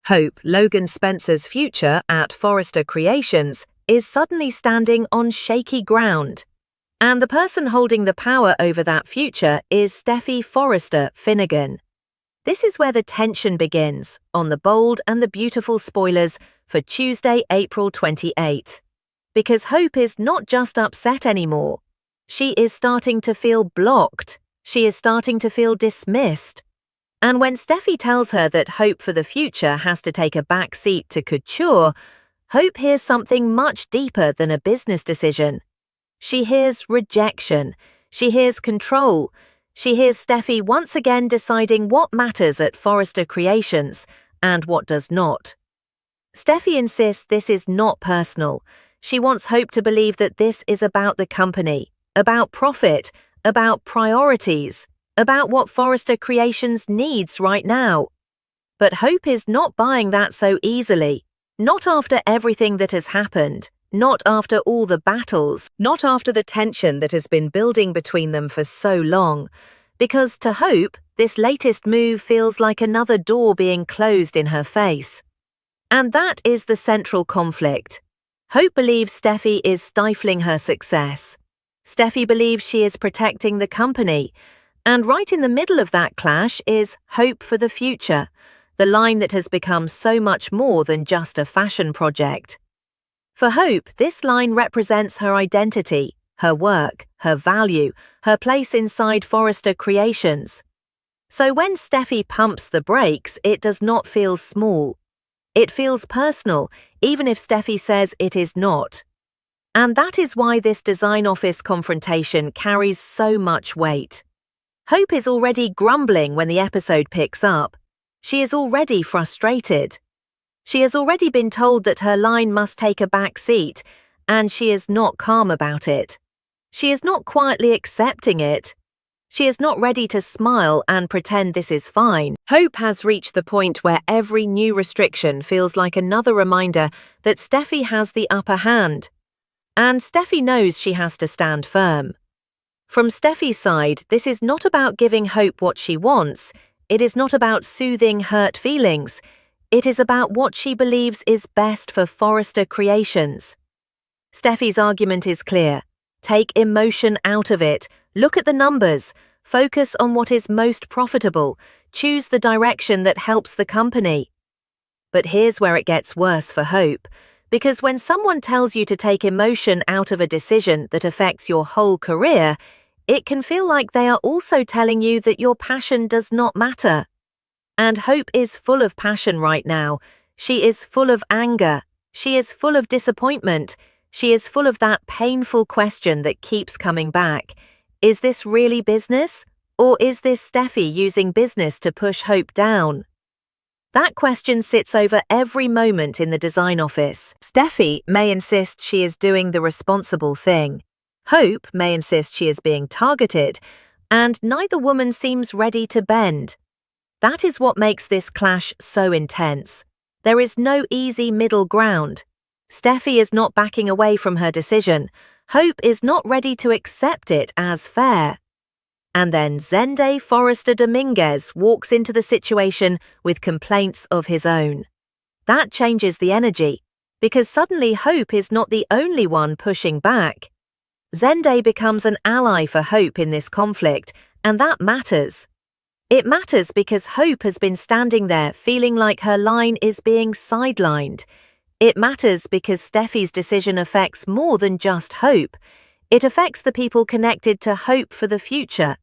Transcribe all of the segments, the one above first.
Hope Logan Spencer's future at Forrester Creations is suddenly standing on shaky ground. And the person holding the power over that future is Steffy Forrester Finnegan. This is where the tension begins on the bold and the beautiful spoilers for Tuesday, April 28th. Because Hope is not just upset anymore. She is starting to feel blocked. She is starting to feel dismissed. And when Steffy tells her that Hope for the future has to take a back seat to couture, Hope hears something much deeper than a business decision. She hears rejection. She hears control. She hears Steffy once again deciding what matters at Forrester Creations and what does not. Steffy insists this is not personal. She wants Hope to believe that this is about the company, about profit, about priorities, about what Forrester Creations needs right now. But Hope is not buying that so easily. Not after everything that has happened. Not after all the battles. Not after the tension that has been building between them for so long. Because to Hope, this latest move feels like another door being closed in her face. And that is the central conflict. Hope believes Steffy is stifling her success. Steffy believes she is protecting the company. And right in the middle of that clash is Hope for the future, the line that has become so much more than just a fashion project. For Hope, this line represents her identity, her work, her value, her place inside Forrester Creations. So when Steffy pumps the brakes, it does not feel small. It feels personal, even if Steffy says it is not. And that is why this design office confrontation carries so much weight. Hope is already grumbling when the episode picks up. She is already frustrated. She has already been told that her line must take a back seat, and she is not calm about it. She is not quietly accepting it. She is not ready to smile and pretend this is fine. Hope has reached the point where every new restriction feels like another reminder that Steffy has the upper hand. And Steffy knows she has to stand firm. From Steffy's side, this is not about giving Hope what she wants. It is not about soothing hurt feelings. It is about what she believes is best for Forrester Creations. Steffy's argument is clear. Take emotion out of it. Look at the numbers. Focus on what is most profitable. Choose the direction that helps the company. But here's where it gets worse for Hope. Because when someone tells you to take emotion out of a decision that affects your whole career, it can feel like they are also telling you that your passion does not matter. And Hope is full of passion right now. She is full of anger. She is full of disappointment. She is full of that painful question that keeps coming back. Is this really business? Or is this Steffy using business to push Hope down? That question sits over every moment in the design office. Steffy may insist she is doing the responsible thing. Hope may insist she is being targeted, and neither woman seems ready to bend. That is what makes this clash so intense. There is no easy middle ground. Steffy is not backing away from her decision. Hope is not ready to accept it as fair. And then Zende Forrester Dominguez walks into the situation with complaints of his own. That changes the energy, because suddenly Hope is not the only one pushing back. Zende becomes an ally for Hope in this conflict, and that matters. It matters because Hope has been standing there feeling like her line is being sidelined. It matters because Steffy's decision affects more than just Hope. It affects the people connected to Hope for the future.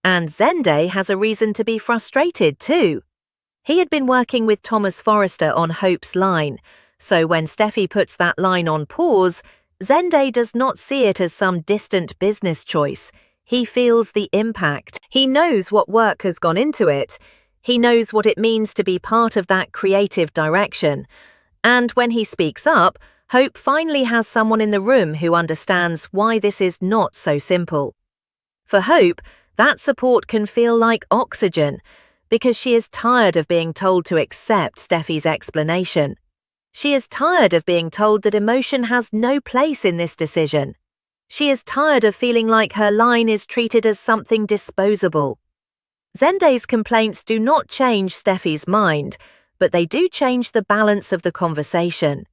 And Zende has a reason to be frustrated too. He had been working with Thomas Forrester on Hope's line, so when Steffy puts that line on pause, Zende does not see it as some distant business choice. He feels the impact. He knows what work has gone into it. He knows what it means to be part of that creative direction. And when he speaks up, Hope finally has someone in the room who understands why this is not so simple. For Hope, that support can feel like oxygen, because she is tired of being told to accept Steffy's explanation. She is tired of being told that emotion has no place in this decision. She is tired of feeling like her line is treated as something disposable. Zende's complaints do not change Steffy's mind, but they do change the balance of the conversation.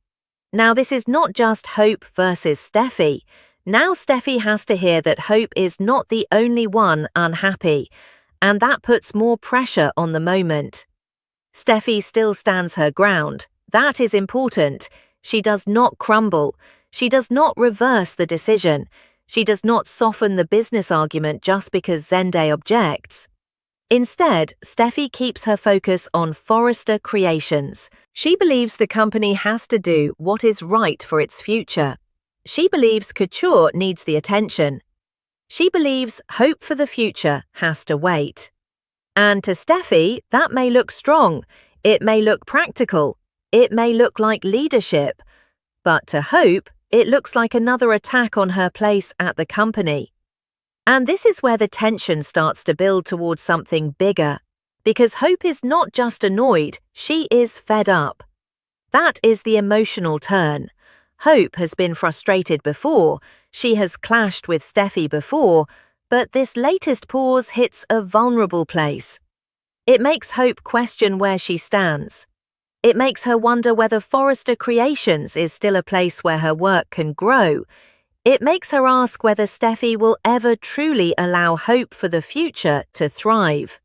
Now, this is not just Hope versus Steffy. Now Steffy has to hear that Hope is not the only one unhappy, and that puts more pressure on the moment. Steffy still stands her ground. That is important. She does not crumble. She does not reverse the decision. She does not soften the business argument just because Zende objects. Instead, Steffy keeps her focus on Forrester Creations. She believes the company has to do what is right for its future. She believes couture needs the attention. She believes hope for the future has to wait. And to Steffy, that may look strong, it may look practical, it may look like leadership. But to Hope, it looks like another attack on her place at the company. And this is where the tension starts to build towards something bigger, because Hope is not just annoyed, she is fed up. That is the emotional turn. Hope has been frustrated before, she has clashed with Steffy before, but this latest pause hits a vulnerable place. It makes Hope question where she stands. It makes her wonder whether Forrester Creations is still a place where her work can grow. It makes her ask whether Steffy will ever truly allow Hope for the future to thrive.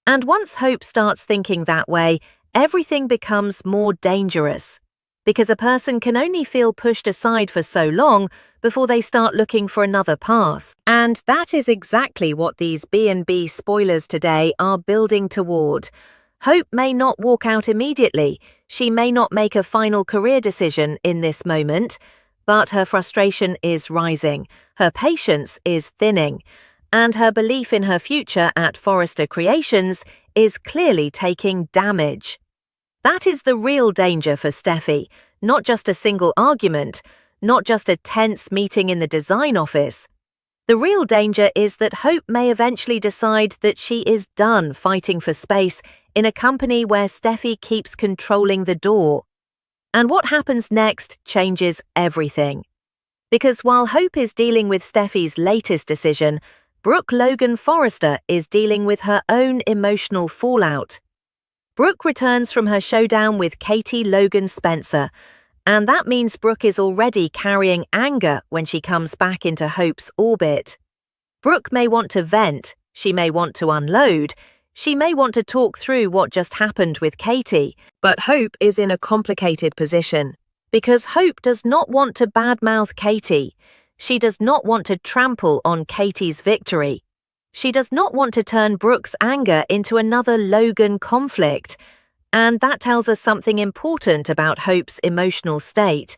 And once Hope starts thinking that way, everything becomes more dangerous, because a person can only feel pushed aside for so long before they start looking for another path. And that is exactly what these B&B spoilers today are building toward. Hope may not walk out immediately, she may not make a final career decision in this moment, but her frustration is rising, her patience is thinning, and her belief in her future at Forrester Creations is clearly taking damage. That is the real danger for Steffy, not just a single argument, not just a tense meeting in the design office. The real danger is that Hope may eventually decide that she is done fighting for space in a company where Steffy keeps controlling the door. And what happens next changes everything. Because while Hope is dealing with Steffy's latest decision, Brooke Logan Forrester is dealing with her own emotional fallout. Brooke returns from her showdown with Logan Spencer, and that means Brooke is already carrying anger when she comes back into Hope's orbit. Brooke may want to vent, she may want to unload, she may want to talk through what just happened with Katie, but Hope is in a complicated position, because Hope does not want to badmouth Katie. She does not want to trample on Katie's victory. She does not want to turn Brooke's anger into another Logan conflict. And that tells us something important about Hope's emotional state.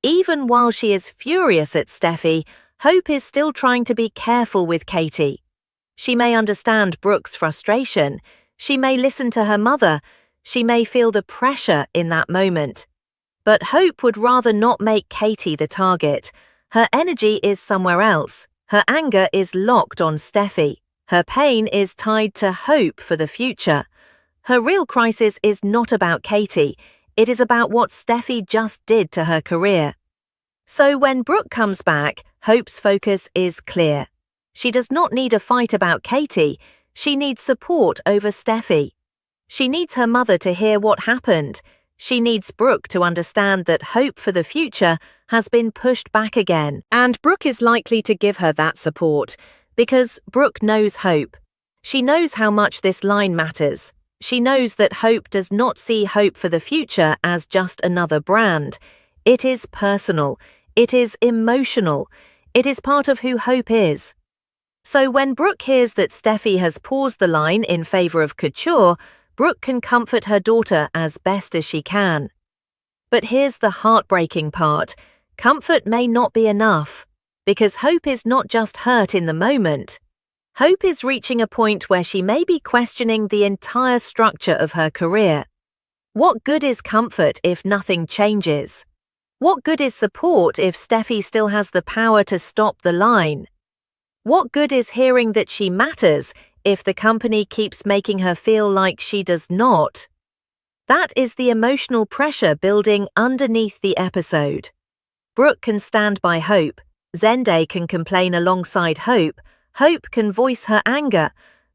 Even while she is furious at Steffy, Hope is still trying to be careful with Katie. She may understand Brooke's frustration, she may listen to her mother, she may feel the pressure in that moment. But Hope would rather not make Katie the target. Her energy is somewhere else. Her anger is locked on Steffy. Her pain is tied to hope for the future. Her real crisis is not about Katie. It is about what Steffy just did to her career. So when Brooke comes back, Hope's focus is clear. She does not need a fight about Katie. She needs support over Steffy. She needs her mother to hear what happened. She needs Brooke to understand that hope for the future has been pushed back again. And Brooke is likely to give her that support, because Brooke knows Hope. She knows how much this line matters. She knows that Hope does not see hope for the future as just another brand. It is personal. It is emotional. It is part of who Hope is. So when Brooke hears that Steffy has paused the line in favor of couture, Brooke can comfort her daughter as best as she can. But here's the heartbreaking part. Comfort may not be enough, because Hope is not just hurt in the moment. Hope is reaching a point where she may be questioning the entire structure of her career. What good is comfort if nothing changes? What good is support if Steffy still has the power to stop the line? What good is hearing that she matters if the company keeps making her feel like she does not? That is the emotional pressure building underneath the episode. Brooke can stand by Hope. Zende can complain alongside Hope. Hope can voice her anger.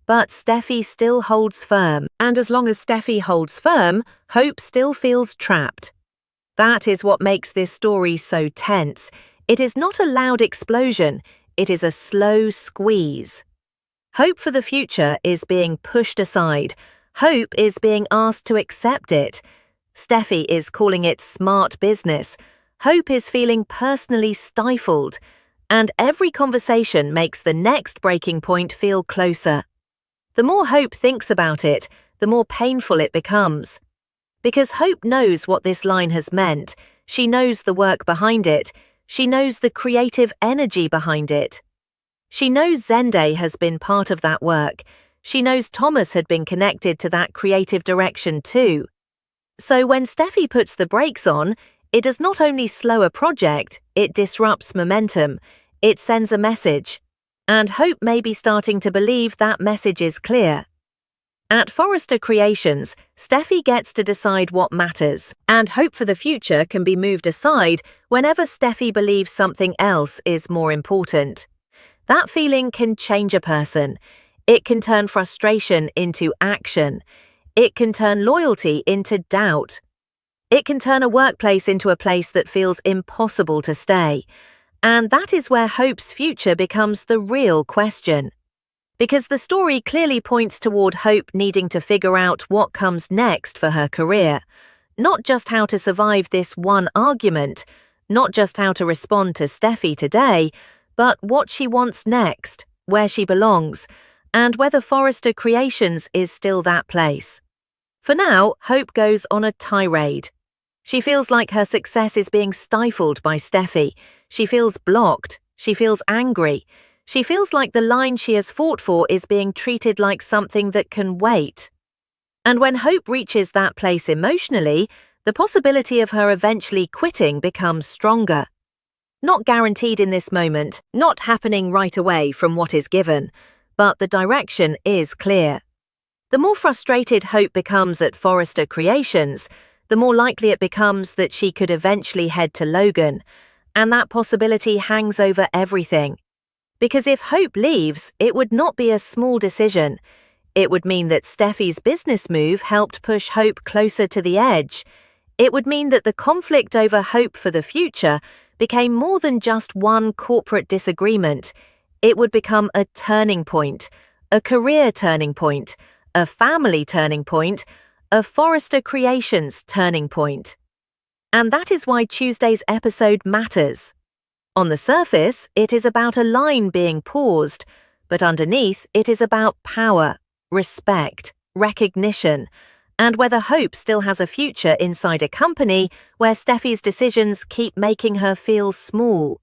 But Steffy still holds firm, and as long as Steffy holds firm, Hope still feels trapped. That is what makes this story so tense. It is not a loud explosion, it is a slow squeeze. Hope for the future is being pushed aside. Hope is being asked to accept it. Steffy is calling it smart business. Hope is feeling personally stifled. And every conversation makes the next breaking point feel closer. The more Hope thinks about it, the more painful it becomes. Because Hope knows what this line has meant. She knows the work behind it. She knows the creative energy behind it. She knows Zende has been part of that work. She knows Thomas had been connected to that creative direction too. So when Steffy puts the brakes on, it does not only slow a project, it disrupts momentum. It sends a message. And Hope may be starting to believe that message is clear. At Forrester Creations, Steffy gets to decide what matters, and hope for the future can be moved aside whenever Steffy believes something else is more important. That feeling can change a person. It can turn frustration into action. It can turn loyalty into doubt. It can turn a workplace into a place that feels impossible to stay. And that is where Hope's future becomes the real question. Because the story clearly points toward Hope needing to figure out what comes next for her career. Not just how to survive this one argument, not just how to respond to Steffy today, but what she wants next, where she belongs, and whether Forrester Creations is still that place. For now, Hope goes on a tirade. She feels like her success is being stifled by Steffy. She feels blocked. She feels angry. She feels like the line she has fought for is being treated like something that can wait. And when Hope reaches that place emotionally, the possibility of her eventually quitting becomes stronger. Not guaranteed in this moment, not happening right away from what is given, but the direction is clear. The more frustrated Hope becomes at Forrester Creations, the more likely it becomes that she could eventually head to Logan, and that possibility hangs over everything. Because if Hope leaves, it would not be a small decision. It would mean that Steffy's business move helped push Hope closer to the edge. It would mean that the conflict over Hope for the future became more than just one corporate disagreement. It would become a turning point, a career turning point, a family turning point, a Forrester Creations turning point. And that is why Tuesday's episode matters. On the surface, it is about a line being paused, but underneath it is about power, respect, recognition, and whether Hope still has a future inside a company where Steffy's decisions keep making her feel small.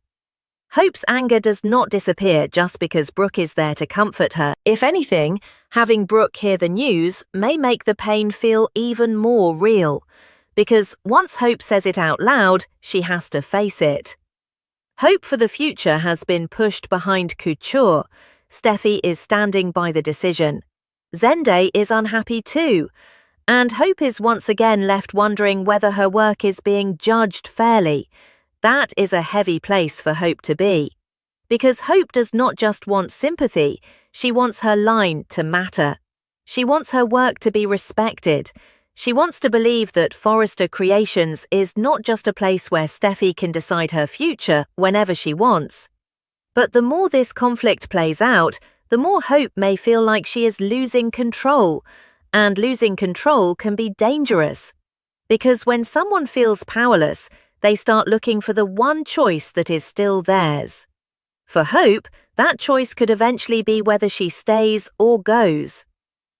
Hope's anger does not disappear just because Brooke is there to comfort her. If anything, having Brooke hear the news may make the pain feel even more real, because once Hope says it out loud, she has to face it. Hope for the future has been pushed behind couture. Steffy is standing by the decision. Zende is unhappy too. And Hope is once again left wondering whether her work is being judged fairly. That is a heavy place for Hope to be. Because Hope does not just want sympathy, she wants her line to matter. She wants her work to be respected. She wants to believe that Forrester Creations is not just a place where Steffy can decide her future whenever she wants. But the more this conflict plays out, the more Hope may feel like she is losing control. And losing control can be dangerous. Because when someone feels powerless, they start looking for the one choice that is still theirs. For Hope, that choice could eventually be whether she stays or goes.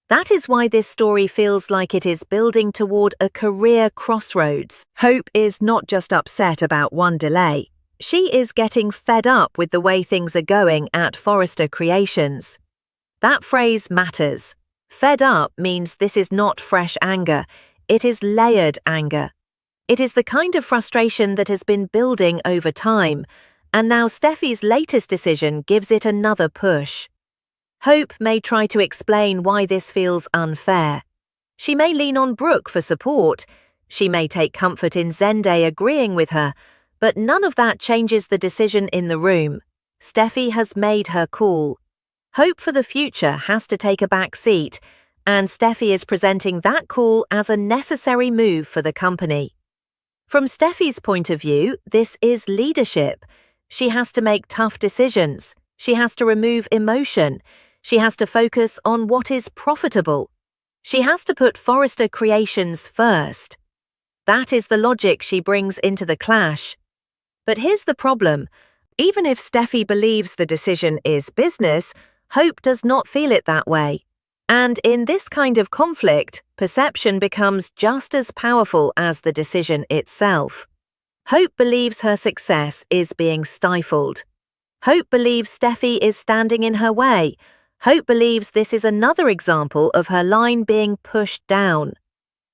That is why this story feels like it is building toward a career crossroads. Hope is not just upset about one delay. She is getting fed up with the way things are going at Forrester Creations. That phrase matters. Fed up means this is not fresh anger. It is layered anger. It is the kind of frustration that has been building over time, and now Steffy's latest decision gives it another push. Hope may try to explain why this feels unfair. She may lean on Brooke for support. She may take comfort in Zende agreeing with her, but none of that changes the decision in the room. Steffy has made her call. Hope for the future has to take a back seat, and Steffy is presenting that call as a necessary move for the company. From Steffi's point of view, this is leadership. She has to make tough decisions. She has to remove emotion. She has to focus on what is profitable. She has to put Forrester Creations first. That is the logic she brings into the clash. But here's the problem. Even if Steffy believes the decision is business, Hope does not feel it that way. And in this kind of conflict, perception becomes just as powerful as the decision itself. Hope believes her success is being stifled. Hope believes Steffy is standing in her way. Hope believes this is another example of her line being pushed down.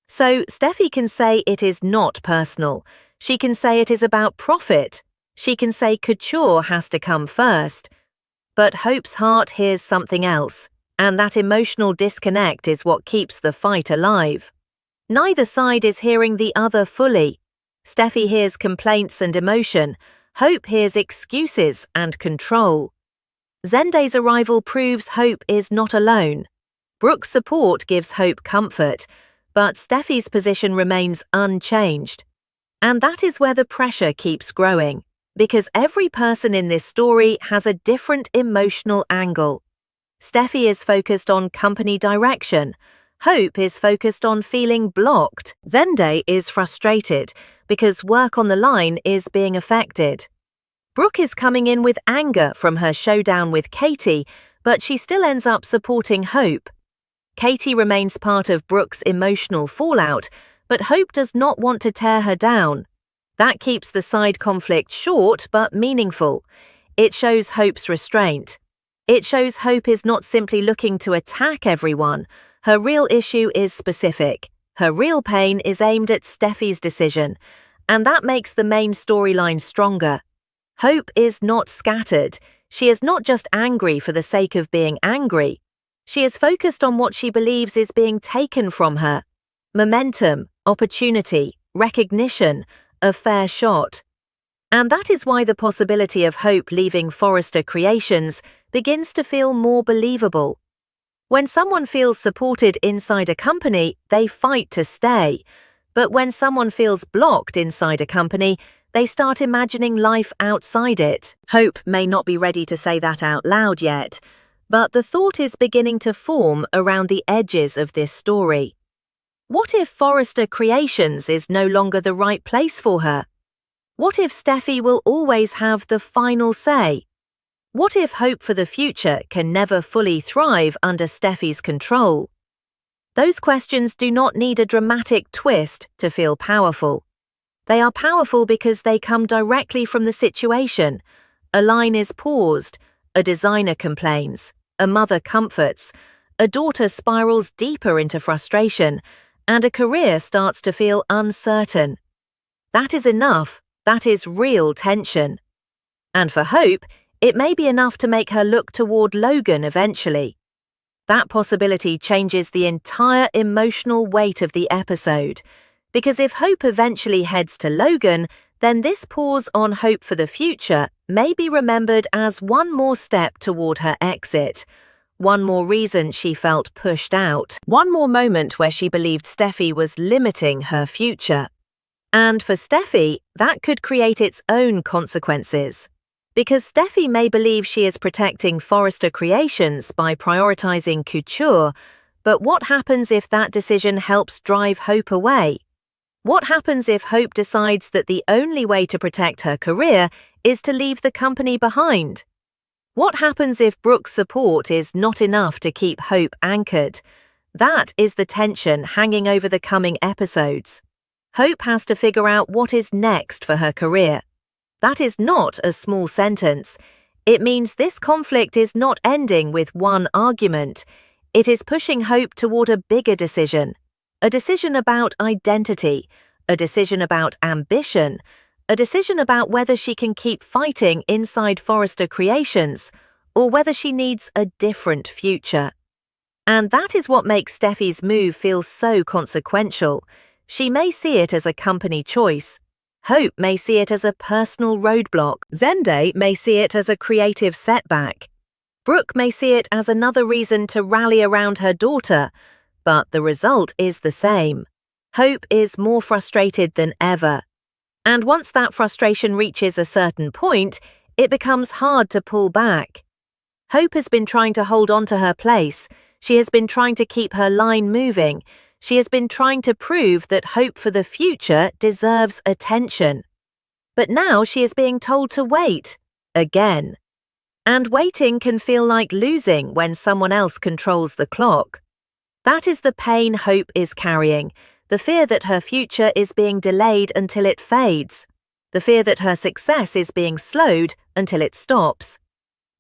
So Steffy can say it is not personal. She can say it is about profit. She can say couture has to come first. But Hope's heart hears something else, and that emotional disconnect is what keeps the fight alive. Neither side is hearing the other fully. Steffy hears complaints and emotion. Hope hears excuses and control. Zende's arrival proves Hope is not alone. Brooke's support gives Hope comfort, but Steffy's position remains unchanged. And that is where the pressure keeps growing, because every person in this story has a different emotional angle. Steffy is focused on company direction. Hope is focused on feeling blocked. Zende is frustrated because work on the line is being affected. Brooke is coming in with anger from her showdown with Katie, but she still ends up supporting Hope. Katie remains part of Brooke's emotional fallout, but Hope does not want to tear her down. That keeps the side conflict short but meaningful. It shows Hope's restraint. It shows Hope is not simply looking to attack everyone. Her real issue is specific. Her real pain is aimed at Steffy's decision, and that makes the main storyline stronger. Hope is not scattered. She is not just angry for the sake of being angry. She is focused on what she believes is being taken from her. Momentum, opportunity, recognition, a fair shot. And that is why the possibility of Hope leaving Forrester Creations begins to feel more believable. When someone feels supported inside a company, they fight to stay. But when someone feels blocked inside a company, they start imagining life outside it. Hope may not be ready to say that out loud yet, but the thought is beginning to form around the edges of this story. What if Forrester Creations is no longer the right place for her? What if Steffy will always have the final say? What if Hope for the future can never fully thrive under Steffy's control? Those questions do not need a dramatic twist to feel powerful. They are powerful because they come directly from the situation. A line is paused, a designer complains, a mother comforts, a daughter spirals deeper into frustration, and a career starts to feel uncertain. That is enough. That is real tension. And for Hope, it may be enough to make her look toward Logan eventually. That possibility changes the entire emotional weight of the episode, because if Hope eventually heads to Logan, then this pause on Hope for the future may be remembered as one more step toward her exit, one more reason she felt pushed out, one more moment where she believed Steffy was limiting her future. And for Steffy, that could create its own consequences. Because Steffy may believe she is protecting Forrester Creations by prioritizing couture, but what happens if that decision helps drive Hope away? What happens if Hope decides that the only way to protect her career is to leave the company behind? What happens if Brooke's support is not enough to keep Hope anchored? That is the tension hanging over the coming episodes. Hope has to figure out what is next for her career. That is not a small sentence. It means this conflict is not ending with one argument. It is pushing Hope toward a bigger decision. A decision about identity, a decision about ambition, a decision about whether she can keep fighting inside Forrester Creations or whether she needs a different future. And that is what makes Steffy's move feel so consequential. She may see it as a company choice. Hope may see it as a personal roadblock. Zende may see it as a creative setback. Brooke may see it as another reason to rally around her daughter, but the result is the same. Hope is more frustrated than ever. And once that frustration reaches a certain point, it becomes hard to pull back. Hope has been trying to hold on to her place. She has been trying to keep her line moving. She has been trying to prove that hope for the future deserves attention. But now she is being told to wait, again. And waiting can feel like losing when someone else controls the clock. That is the pain Hope is carrying, the fear that her future is being delayed until it fades, the fear that her success is being slowed until it stops,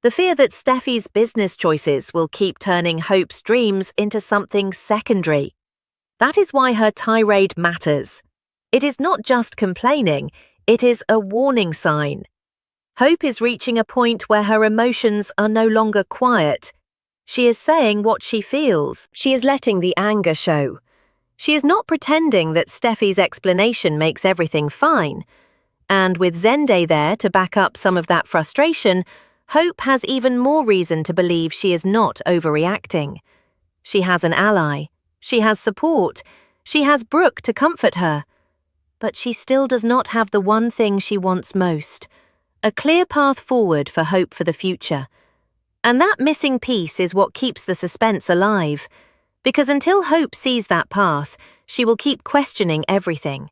the fear that Steffi's business choices will keep turning Hope's dreams into something secondary. That is why her tirade matters. It is not just complaining, it is a warning sign. Hope is reaching a point where her emotions are no longer quiet. She is saying what she feels. She is letting the anger show. She is not pretending that Steffi's explanation makes everything fine. And with Zende there to back up some of that frustration, Hope has even more reason to believe she is not overreacting. She has an ally. She has support. She has Brooke to comfort her. But she still does not have the one thing she wants most. A clear path forward for hope for the future. And that missing piece is what keeps the suspense alive, because until Hope sees that path, she will keep questioning everything.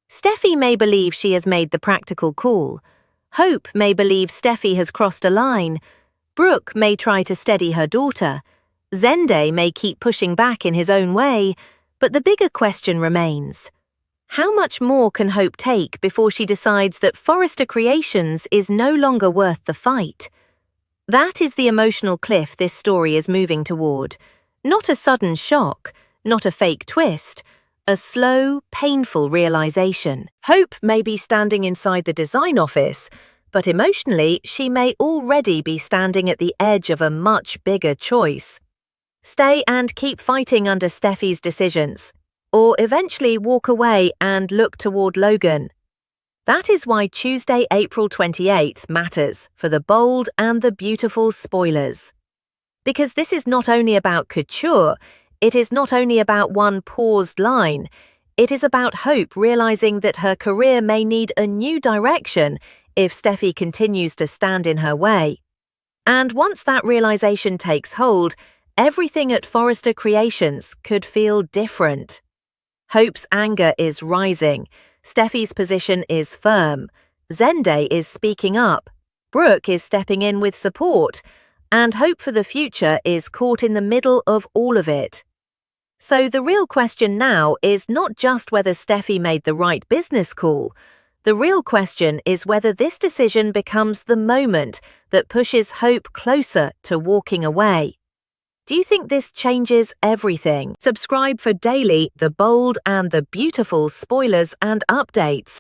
Steffi may believe she has made the practical call. Hope may believe Steffi has crossed a line. Brooke may try to steady her daughter. Zende may keep pushing back in his own way, but the bigger question remains. How much more can Hope take before she decides that Forrester Creations is no longer worth the fight? That is the emotional cliff this story is moving toward. Not a sudden shock, not a fake twist, a slow, painful realization. Hope may be standing inside the design office, but emotionally she may already be standing at the edge of a much bigger choice. Stay and keep fighting under Steffi's decisions, or eventually walk away and look toward Logan. That is why Tuesday, April 28th matters for the bold and the beautiful spoilers. Because this is not only about couture, it is not only about one paused line, it is about Hope realizing that her career may need a new direction if Steffi continues to stand in her way. And once that realization takes hold, everything at Forrester Creations could feel different. Hope's anger is rising. Steffi's position is firm. Zende is speaking up. Brooke is stepping in with support. And hope for the future is caught in the middle of all of it. So the real question now is not just whether Steffi made the right business call. The real question is whether this decision becomes the moment that pushes Hope closer to walking away. Do you think this changes everything? Subscribe for daily, the bold and the beautiful spoilers and updates.